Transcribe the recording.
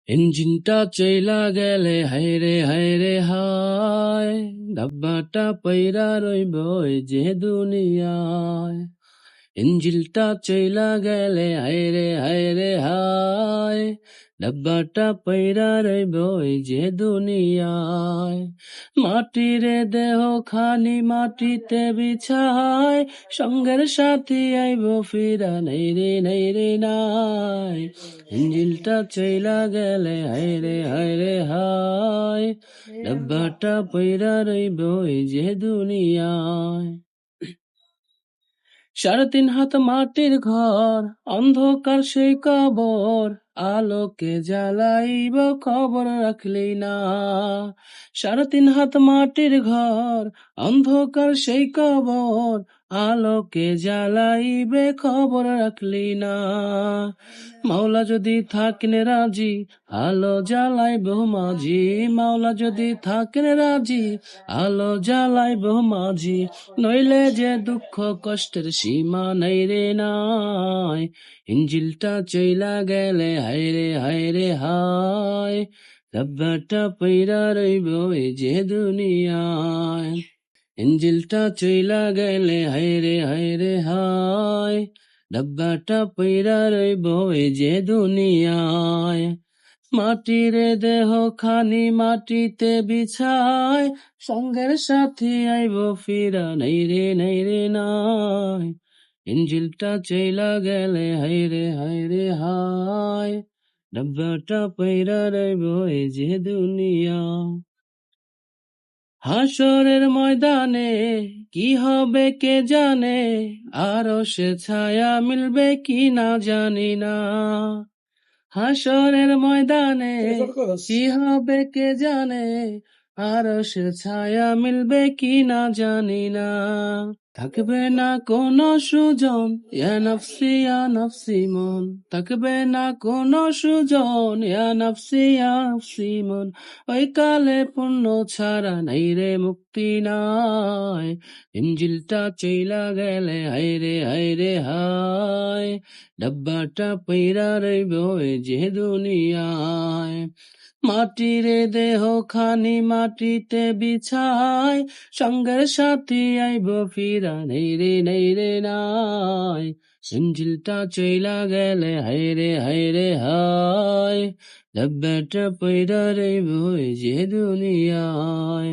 ইঞ্জিনটা চইলা গেলে হায়রে হায়, ডাব্বাটা পইরা রইব এই যে দুনিয়ায়। ইঞ্জিনটা চইলা গেলে হায়রে হায়, ডাব্বাটা পইরা রইব এই যে দুনিয়ায়। মাটিরে দেহ খানি মাটিতে বিছায়, সঙ্গের সাথী আইব ফিরা নাই রে নাই। ইঞ্জিলটা চইলা গেলে হায়রে হায়, ডাব্বাটা পইরা রইব এই যে দুনিয়ায়। 3.5 হাত মাটির ঘর, অন্ধকার সেই কবর, আলোকে জ্বালাইব খবর রাখলি না। 3.5 হাত মাটির ঘর, অন্ধকার সেই কবর, আলোকে জ্বালাইবে খবর রাখলি না। মাওলা যদি থাকেন রাজি, আলো জ্বালাইব মাঝি। মাওলা যদি থাকেন রাজি, আলো জ্বালাইব মাঝি। নইলে যে দুঃখ কষ্টের সীমা নাই রে নাই। ইঞ্জিলটা চইলা গেলে হায়রে হায়, ডাব্বাটা পইরা রইব এই যে দুনিয়ায়। ইঞ্জিলটা চইলা গেলে হায়রে হায়, ডাব্বাটা পইরা রইব এই যে দুনিয়ায়। মাটিরে দেহ খানি মাটিতে বিছায়, সঙ্গের সাথী আইব ফিরা নাই রে নাই। ইঞ্জিলটা চইলা গেলে হায়রে হায়, ডাব্বাটা পইরা রইব এই যে দুনিয়া। হাসরের ময়দানে কি হবে কে জানে, আরো সে ছায়া মিলবে কি না জানি না। হাসরের ময়দানে কি হবে কে জানে, আরো সে ছায়া মিলবে কি না জানি না। থাকবে না কোনো সুজন, ইয়া নফসি মন। থাকবে না কোনো সুজন, ইয়া নফসি মন। ওই কালে পুণ্য ছাড়া নাই রে মুক্তি নাই। ইঞ্জিলটা চইলা গেলে হায়রে হায়, ডাব্বাটা পইরা রইব এই যে দুনিয়ায়। মাটিরে দেহ খানি মাটিতে বিছায়, সঙ্গের সাথী আইব ফিরা নাই রে নাই। ইঞ্জিলটা চইলা গেলে হায়রে হায়, ডাব্বাটা পইরা রইব এই যে দুনিয়ায়।